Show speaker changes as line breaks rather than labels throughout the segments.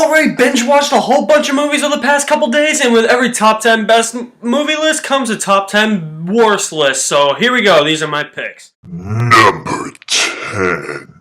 already binge-watched a whole bunch of movies over the past couple days, and with every top 10 best movie list comes a top 10 worst list. So here we go, these are my picks.
Number 10.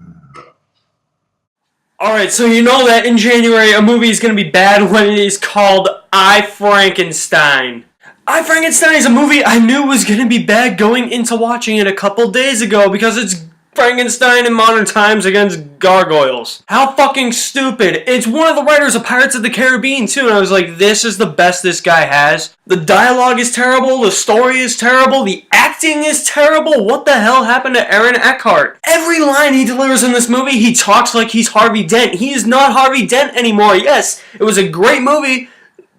Alright, so you know that in January a movie is going to be bad when it is called I, Frankenstein. I, Frankenstein is a movie I knew was going to be bad going into watching it a couple days ago because it's Frankenstein in modern times against gargoyles. How fucking stupid. It's one of the writers of Pirates of the Caribbean too, and I was like, this is the best this guy has. The dialogue is terrible, the story is terrible, the acting is terrible. What the hell happened to Aaron Eckhart? Every line he delivers in this movie, he talks like he's Harvey Dent. He is not Harvey Dent anymore. Yes, it was a great movie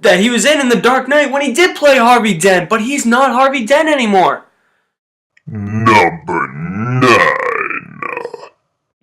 that he was in The Dark Knight when he did play Harvey Dent, but he's not Harvey Dent anymore.
Number 9.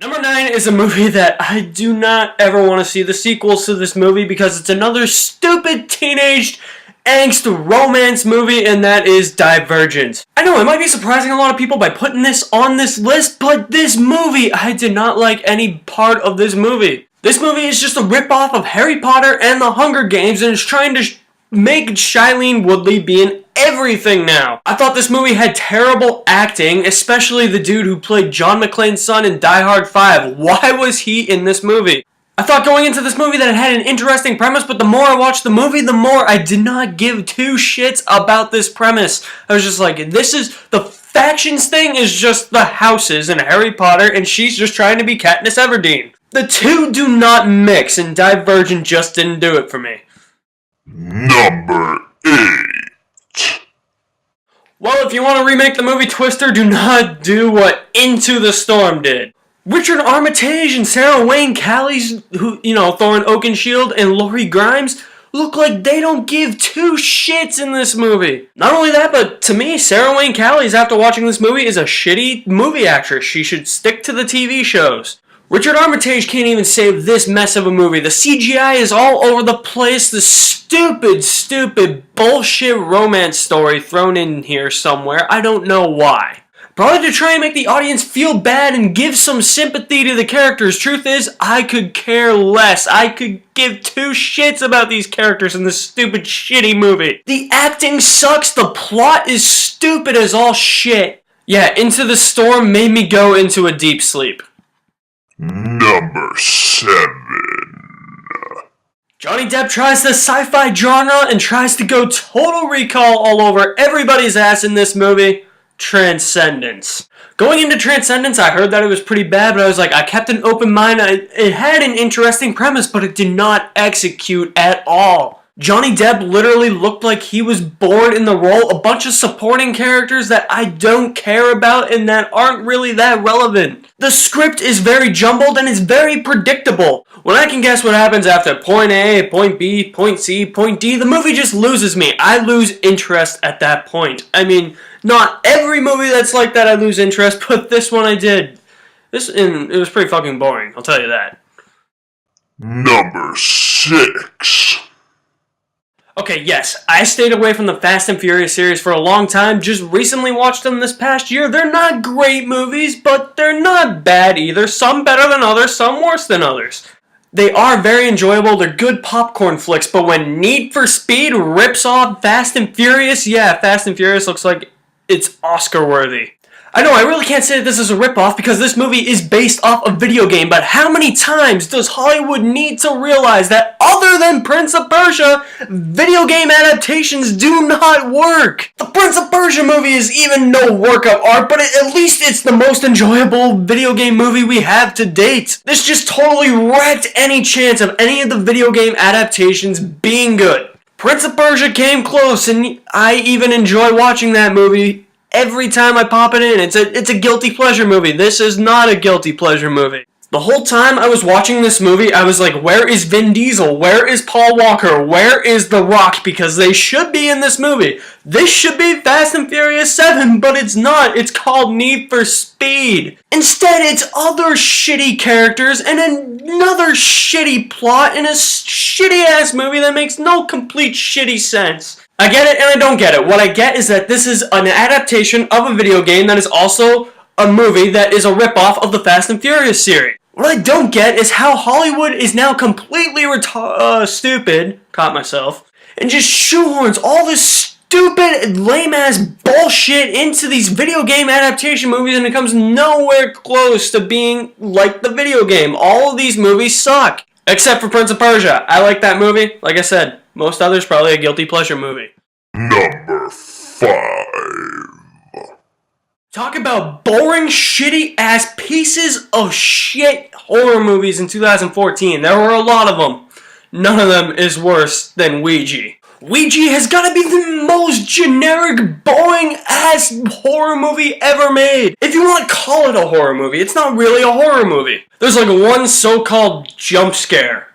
Number 9 is a movie that I do not ever want to see the sequels to this movie because it's another stupid teenage angst romance movie, and that is Divergent. I know, it might be surprising a lot of people by putting this on this list, but this movie, I did not like any part of this movie. This movie is just a ripoff of Harry Potter and the Hunger Games, and it's trying to make Shailene Woodley be in everything now. I thought this movie had terrible acting, especially the dude who played John McClane's son in Die Hard 5. Why was he in this movie? I thought going into this movie that it had an interesting premise, but the more I watched the movie, the more I did not give two shits about this premise. I was just like, this is, the factions thing is just the houses in Harry Potter, and she's just trying to be Katniss Everdeen. The two do not mix, and Divergent just didn't do it for me.
Number 8.
Well, if you want to remake the movie Twister, do not do what Into the Storm did. Richard Armitage and Sarah Wayne Callies, who, Thorin Oakenshield and Laurie Grimes, look like they don't give two shits in this movie. Not only that, but to me, Sarah Wayne Callies, after watching this movie, is a shitty movie actress. She should stick to the TV shows. Richard Armitage can't even save this mess of a movie. The CGI is all over the place. The stupid bullshit romance story thrown in here somewhere. I don't know why. Probably to try and make the audience feel bad and give some sympathy to the characters. Truth is, I could care less. I could give two shits about these characters in this stupid shitty movie. The acting sucks. The plot is stupid as all shit. Yeah, Into the Storm made me go into a deep sleep.
Number 7.
Johnny Depp tries the sci-fi genre and tries to go Total Recall all over everybody's ass in this movie. Transcendence. Going into Transcendence, I heard that it was pretty bad, but I was like, I kept an open mind. It had an interesting premise, but it did not execute at all. Johnny Depp literally looked like he was bored in the role. A bunch of supporting characters that I don't care about and that aren't really that relevant. The script is very jumbled and it's very predictable. When I can guess what happens after point A, point B, point C, point D, the movie just loses me. I lose interest at that point. I mean, not every movie that's like that I lose interest, but this one I did. It was pretty fucking boring, I'll tell you that.
Number 6.
Okay, yes, I stayed away from the Fast and Furious series for a long time, just recently watched them this past year. They're not great movies, but they're not bad either. Some better than others, some worse than others. They are very enjoyable, they're good popcorn flicks, but when Need for Speed rips off Fast and Furious, yeah, Fast and Furious looks like it's Oscar-worthy. I know, I really can't say that this is a ripoff because this movie is based off a video game, but how many times does Hollywood need to realize that other than Prince of Persia, video game adaptations do not work? The Prince of Persia movie is even no work of art, but at least it's the most enjoyable video game movie we have to date. This just totally wrecked any chance of any of the video game adaptations being good. Prince of Persia came close, and I even enjoy watching that movie. Every time I pop it in, it's a guilty pleasure movie. This is not a guilty pleasure movie. The whole time I was watching this movie, I was like, where is Vin Diesel? Where is Paul Walker? Where is The Rock? Because they should be in this movie. This should be Fast and Furious 7, but it's not. It's called Need for Speed. Instead, it's other shitty characters and another shitty plot in a shitty-ass movie that makes no complete shitty sense. I get it and I don't get it. What I get is that this is an adaptation of a video game that is also a movie that is a ripoff of the Fast and Furious series. What I don't get is how Hollywood is now completely stupid, caught myself, and just shoehorns all this stupid, lame-ass bullshit into these video game adaptation movies, and it comes nowhere close to being like the video game. All of these movies suck. Except for Prince of Persia. I like that movie. Like I said, most others probably a guilty pleasure movie.
Number 5.
Talk about boring, shitty-ass pieces of shit horror movies in 2014. There were a lot of them. None of them is worse than Ouija. Ouija has got to be the most generic, boring-ass horror movie ever made. If you want to call it a horror movie, it's not really a horror movie. There's like one so-called jump scare.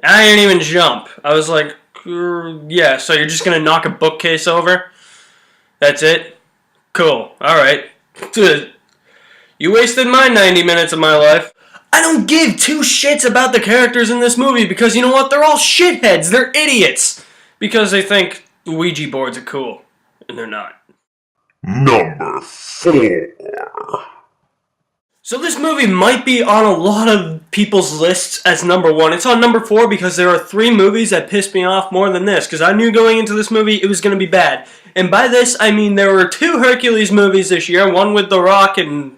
I didn't even jump. I was like, yeah, so you're just going to knock a bookcase over? That's it? Cool. Alright. You wasted my 90 minutes of my life. I don't give two shits about the characters in this movie because you know what? They're all shitheads. They're idiots. Because they think Ouija boards are cool. And they're not.
Number 4.
So this movie might be on a lot of people's lists as number 1. It's on number 4 because there are 3 movies that pissed me off more than this. Because I knew going into this movie it was going to be bad. And by this, I mean there were 2 Hercules movies this year. One with The Rock and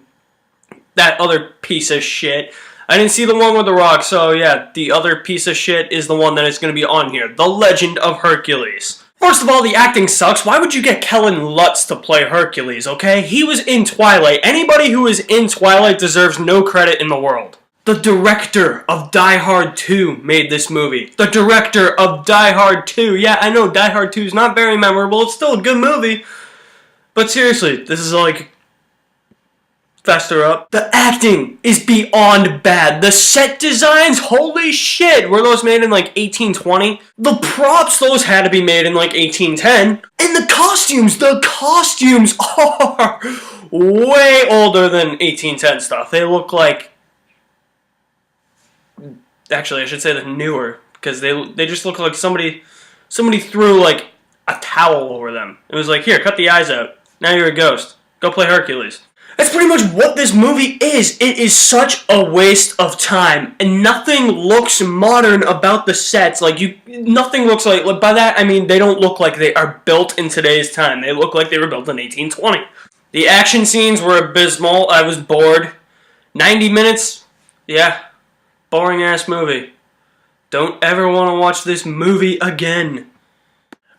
that other piece of shit. I didn't see the one with The Rock, so yeah, the other piece of shit is the one that is going to be on here. The Legend of Hercules. First of all, the acting sucks. Why would you get Kellen Lutz to play Hercules, okay? He was in Twilight. Anybody who is in Twilight deserves no credit in the world. The director of Die Hard 2 made this movie. The director of Die Hard 2. Yeah, I know Die Hard 2 is not very memorable. It's still a good movie. But seriously, this is like... fester up. The acting is beyond bad. The set designs, holy shit, were those made in like 1820? The props, those had to be made in like 1810. And the costumes are way older than 1810 stuff. They look like, actually I should say they're newer, because they just look like somebody threw like a towel over them. It was like, here, cut the eyes out. Now you're a ghost. Go play Hercules. That's pretty much what this movie is. It is such a waste of time, and nothing looks modern about the sets. Nothing looks like by that I mean they don't look like they are built in today's time. They look like they were built in 1820. The action scenes were abysmal. I was bored. 90 minutes, yeah, boring ass movie. Don't ever want to watch this movie again.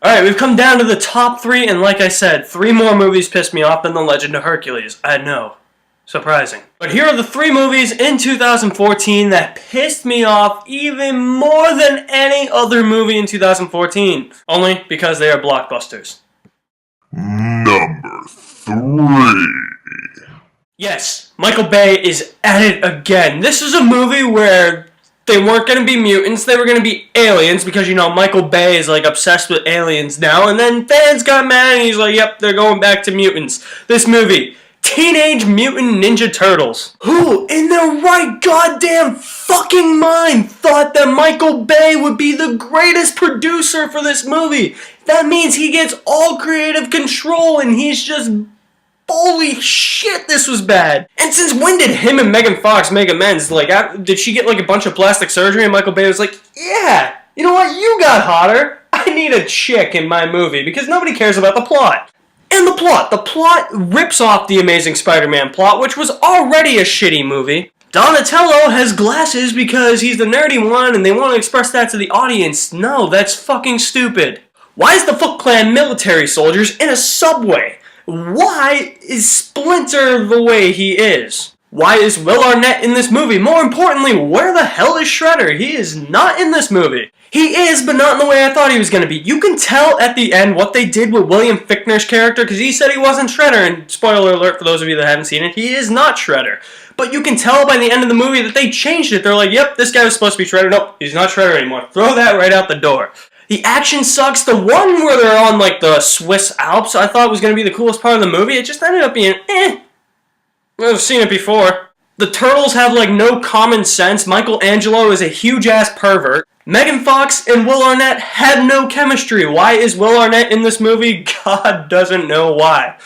Alright, we've come down to the top 3, and like I said, 3 more movies pissed me off than The Legend of Hercules. I know. Surprising. But here are the 3 movies in 2014 that pissed me off even more than any other movie in 2014. Only because they are blockbusters.
Number 3.
Yes, Michael Bay is at it again. This is a movie where... they weren't going to be mutants, they were going to be aliens, because, you know, Michael Bay is, like, obsessed with aliens now, and then fans got mad, and he's like, yep, they're going back to mutants. This movie, Teenage Mutant Ninja Turtles. Who, in their right goddamn fucking mind, thought that Michael Bay would be the greatest producer for this movie? That means he gets all creative control, and he's just... holy shit, this was bad. And since when did him and Megan Fox make amends? Like, did she get like a bunch of plastic surgery and Michael Bay was like, yeah, you know what, you got hotter. I need a chick in my movie because nobody cares about the plot. And the plot rips off the Amazing Spider-Man plot, which was already a shitty movie. Donatello has glasses because he's the nerdy one and they want to express that to the audience. No, that's fucking stupid. Why is the Foot Clan military soldiers in a subway? Why is Splinter the way he is? Why is Will Arnett in this movie? More importantly, where the hell is Shredder? He is not in this movie. He is, but not in the way I thought he was going to be. You can tell at the end what they did with William Fichtner's character, because he said he wasn't Shredder, and spoiler alert for those of you that haven't seen it, he is not Shredder. But you can tell by the end of the movie that they changed it. They're like, yep, this guy was supposed to be Shredder. Nope, he's not Shredder anymore. Throw that right out the door. The action sucks. The one where they're on, like, the Swiss Alps, I thought was going to be the coolest part of the movie. It just ended up being, I've seen it before. The turtles have, like, no common sense. Michelangelo is a huge-ass pervert. Megan Fox and Will Arnett had no chemistry. Why is Will Arnett in this movie? God doesn't know why.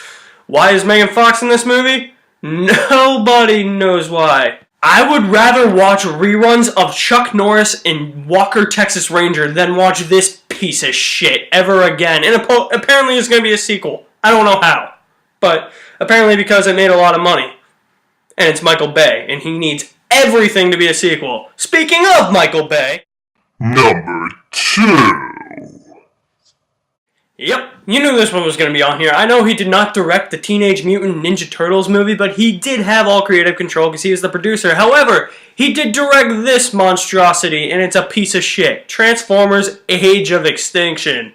Why is Megan Fox in this movie? Nobody knows why. I would rather watch reruns of Chuck Norris and Walker, Texas Ranger than watch this piece of shit ever again. And apparently there's going to be a sequel. I don't know how. But apparently because it made a lot of money. And it's Michael Bay. And he needs everything to be a sequel. Speaking of Michael Bay.
Number 2.
Yep, you knew this one was going to be on here. I know he did not direct the Teenage Mutant Ninja Turtles movie, but he did have all creative control because he was the producer. However, he did direct this monstrosity, and it's a piece of shit. Transformers: Age of Extinction.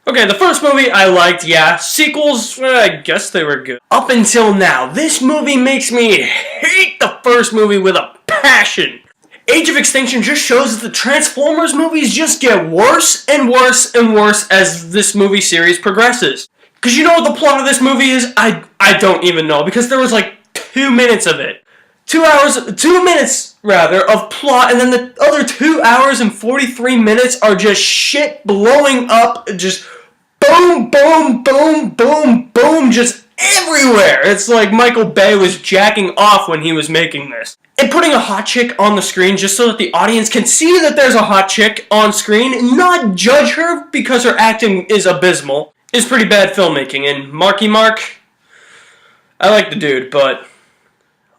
Okay, the first movie I liked, yeah. Sequels, I guess they were good. Up until now, this movie makes me hate the first movie with a passion. Age of Extinction just shows that the Transformers movies just get worse and worse and worse as this movie series progresses. Because you know what the plot of this movie is? I don't even know, because there was like 2 minutes of it. 2 minutes of plot, and then the other 2 hours and 43 minutes are just shit blowing up, just boom, boom, boom, boom, boom, just everywhere. It's like Michael Bay was jacking off when he was making this. And putting a hot chick on the screen just so that the audience can see that there's a hot chick on screen and not judge her because her acting is abysmal is pretty bad filmmaking. And Marky Mark, I like the dude, but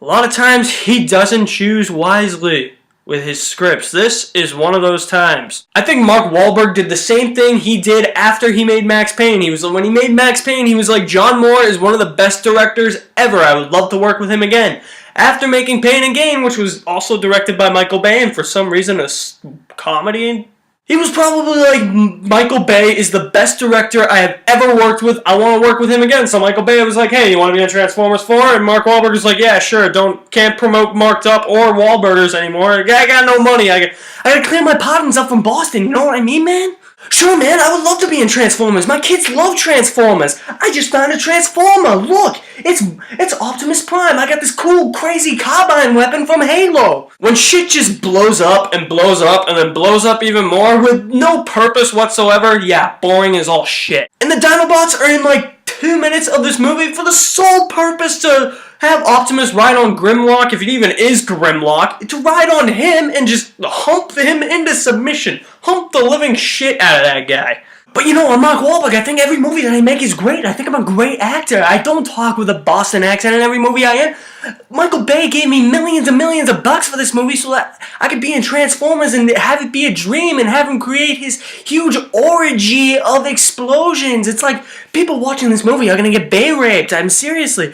a lot of times he doesn't choose wisely with his scripts. This is one of those times. I think Mark Wahlberg did the same thing he did after he made Max Payne. When he made Max Payne, he was like, John Moore is one of the best directors ever. I would love to work with him again. After making Pain and Gain, which was also directed by Michael Bay, and for some reason a comedy, he was probably like, Michael Bay is the best director I have ever worked with. I want to work with him again. So Michael Bay was like, hey, you want to be on Transformers 4? And Mark Wahlberg was like, yeah, sure. Can't promote Marked Up or Wahlburgers anymore. I got no money. I gotta clear my patents up from Boston. You know what I mean, man? Sure, man, I would love to be in Transformers. My kids love Transformers. I just found a Transformer. Look, it's Optimus Prime. I got this cool, crazy carbine weapon from Halo. When shit just blows up and then blows up even more with no purpose whatsoever, yeah, boring as all shit. And the Dinobots are in like 2 minutes of this movie for the sole purpose to have Optimus ride on Grimlock, if it even is Grimlock, to ride on him and just hump him into submission. Hump the living shit out of that guy. But you know, I'm Mark Wahlberg. I think every movie that I make is great. I think I'm a great actor. I don't talk with a Boston accent in every movie I am. Michael Bay gave me millions and millions of bucks for this movie so that I could be in Transformers and have it be a dream and have him create his huge orgy of explosions. It's like, people watching this movie are gonna get Bay raped. Seriously,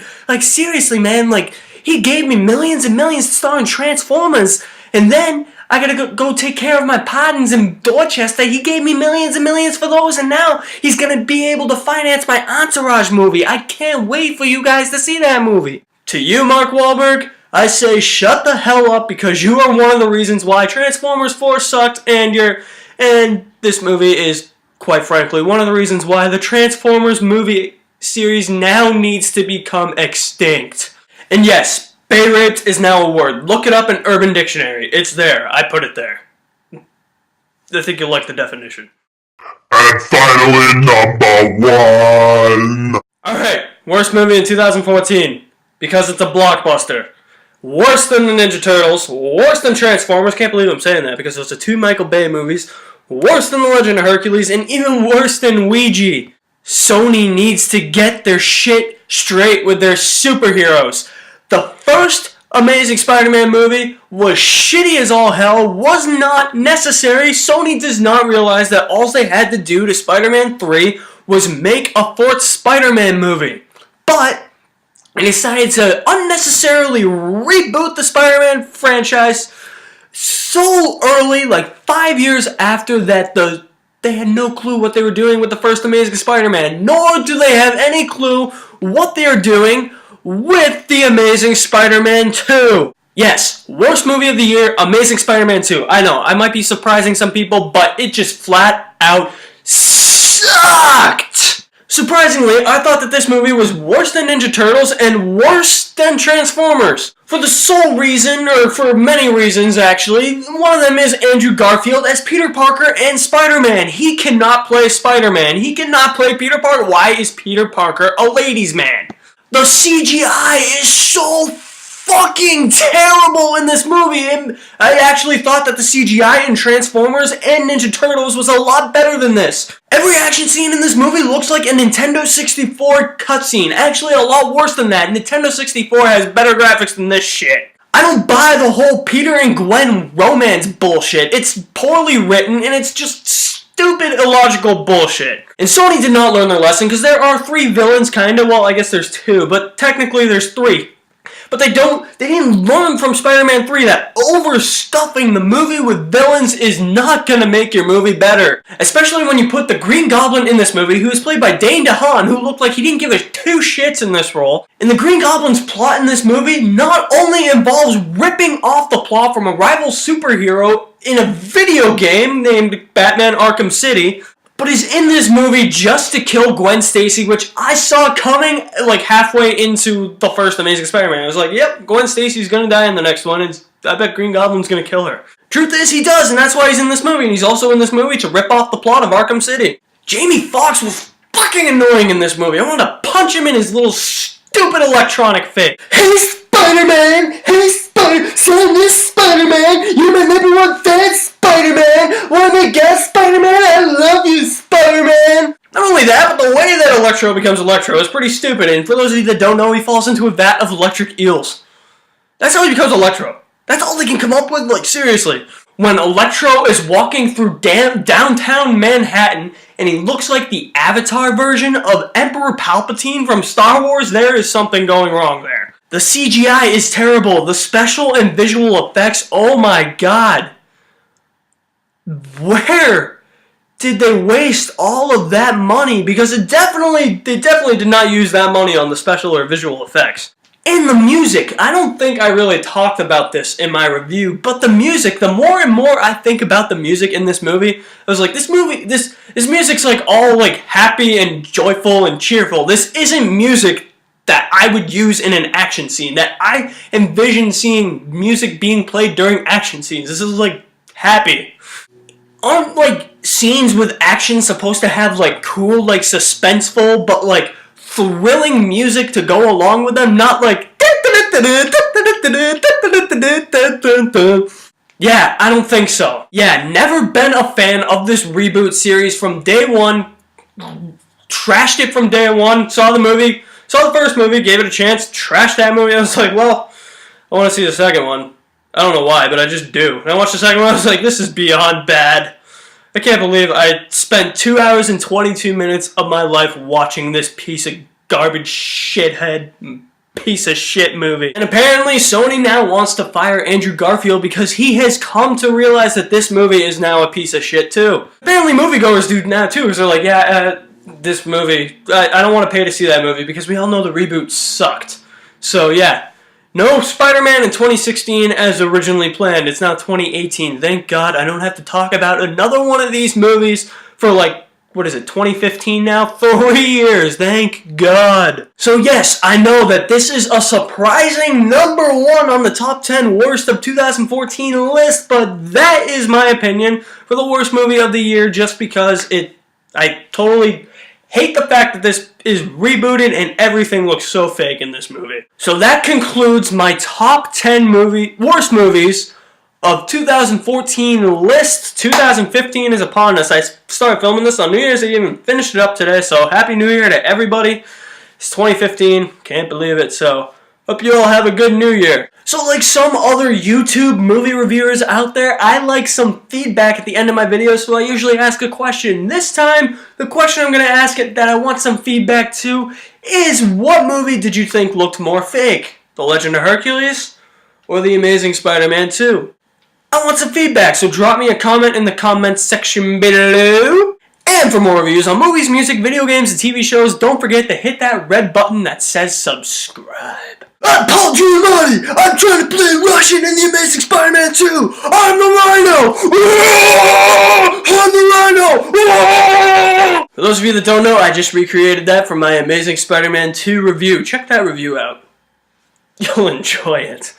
man, like, he gave me millions and millions to star in Transformers, and then I gotta go take care of my patents in Dorchester. He gave me millions and millions for those, and now he's gonna be able to finance my Entourage movie. I can't wait for you guys to see that movie. To you, Mark Wahlberg, I say shut the hell up, because you are one of the reasons why Transformers 4 sucked, and this movie is, quite frankly, one of the reasons why the Transformers movie series now needs to become extinct. And yes, Bay raped is now a word. Look it up in Urban Dictionary. It's there. I put it there. I think you'll like the definition.
And finally, number 1.
Alright, worst movie in 2014. Because it's a blockbuster. Worse than the Ninja Turtles. Worse than Transformers. Can't believe I'm saying that, because those are 2 Michael Bay movies. Worse than The Legend of Hercules. And even worse than Ouija. Sony needs to get their shit straight with their superheroes. The first Amazing Spider-Man movie was shitty as all hell, was not necessary. Sony does not realize that all they had to do to Spider-Man 3 was make a 4th Spider-Man movie. But they decided to unnecessarily reboot the Spider-Man franchise so early, like 5 years after that they had no clue what they were doing with the first Amazing Spider-Man, nor do they have any clue what they are doing with The Amazing Spider-Man 2. Yes, worst movie of the year, Amazing Spider-Man 2. I know, I might be surprising some people, but it just flat out sucked! Surprisingly, I thought that this movie was worse than Ninja Turtles and worse than Transformers. For the sole reason, or for many reasons actually, one of them is Andrew Garfield as Peter Parker and Spider-Man. He cannot play Spider-Man. He cannot play Peter Parker. Why is Peter Parker a ladies' man? The CGI is so fucking terrible in this movie. And I actually thought that the CGI in Transformers and Ninja Turtles was a lot better than this. Every action scene in this movie looks like a Nintendo 64 cutscene. Actually, a lot worse than that. Nintendo 64 has better graphics than this shit. I don't buy the whole Peter and Gwen romance bullshit. It's poorly written and it's just stupid, illogical bullshit. And Sony did not learn their lesson because there are 3 villains, kinda. Well, I guess there's 2, but technically there's 3. But they didn't learn from Spider-Man 3 that overstuffing the movie with villains is not gonna make your movie better. Especially when you put the Green Goblin in this movie, who is played by Dane DeHaan, who looked like he didn't give a 2 shits in this role. And the Green Goblin's plot in this movie not only involves ripping off the plot from a rival superhero in a video game named Batman Arkham City, but is in this movie just to kill Gwen Stacy, which I saw coming like halfway into the first Amazing Spider-Man. I was like, yep, Gwen Stacy's gonna die in the next one, and I bet Green Goblin's gonna kill her. Truth is, he does, and that's why he's in this movie, and he's also in this movie to rip off the plot of Arkham City. Jamie Foxx was fucking annoying in this movie. I wanted to punch him in his little stupid electronic face. Hey, Spider-Man! Hey, son, this Spider-Man! You're my number 1 fan, Spider-Man! Wanna guess, Spider-Man? I love you, Spider-Man! Not only that, but the way that Electro becomes Electro is pretty stupid, and for those of you that don't know, he falls into a vat of electric eels. That's how he becomes Electro. That's all they can come up with, like, seriously. When Electro is walking through downtown Manhattan, and he looks like the Avatar version of Emperor Palpatine from Star Wars, there is something going wrong there. The CGI is terrible. The special and visual effects, oh my god. Where did they waste all of that money? Because they definitely did not use that money on the special or visual effects. And the music, I don't think I really talked about this in my review, but the music, the more and more I think about the music in this movie, I was like, this music's like all like happy and joyful and cheerful. This isn't music that I would use in an action scene, that I envision seeing music being played during action scenes. This is like happy. Aren't like scenes with action supposed to have like cool, like suspenseful, but like thrilling music to go along with them? Not like yeah, I don't think so. Yeah, never been a fan of this reboot series from day one. Trashed it from day one. Saw the first movie, gave it a chance, trashed that movie. I was like, well, I want to see the second one. I don't know why, but I just do. And I watched the second one, I was like, this is beyond bad. I can't believe I spent 2 hours and 22 minutes of my life watching this piece of garbage shithead piece of shit movie. And apparently Sony now wants to fire Andrew Garfield because he has come to realize that this movie is now a piece of shit too. Apparently moviegoers do now too, because they're like, yeah, this movie, I don't want to pay to see that movie because we all know the reboot sucked. So yeah, no Spider-Man in 2016 as originally planned. It's now 2018. Thank God I don't have to talk about another one of these movies for like, what is it, 2015 now? 3 years, thank God. So yes, I know that this is a surprising number 1 on the top 10 worst of 2014 list, but that is my opinion for the worst movie of the year just because I totally hate the fact that this is rebooted and everything looks so fake in this movie. So that concludes my top 10 worst movies of 2014 list. 2015 is upon us. I started filming this on New Year's Eve and finished it up today, so Happy New Year to everybody. It's 2015, can't believe it, so hope you all have a good New Year. So like some other YouTube movie reviewers out there, I like some feedback at the end of my videos, so I usually ask a question. This time, the question I'm going to ask it that I want some feedback to is, what movie did you think looked more fake? The Legend of Hercules or The Amazing Spider-Man 2? I want some feedback, so drop me a comment in the comments section below. And for more reviews on movies, music, video games, and TV shows, don't forget to hit that red button that says subscribe. I'm Paul Giamatti! I'm trying to play Russian in The Amazing Spider-Man 2! I'm the Rhino! I'm the Rhino! For those of you that don't know, I just recreated that for my Amazing Spider-Man 2 review. Check that review out. You'll enjoy it.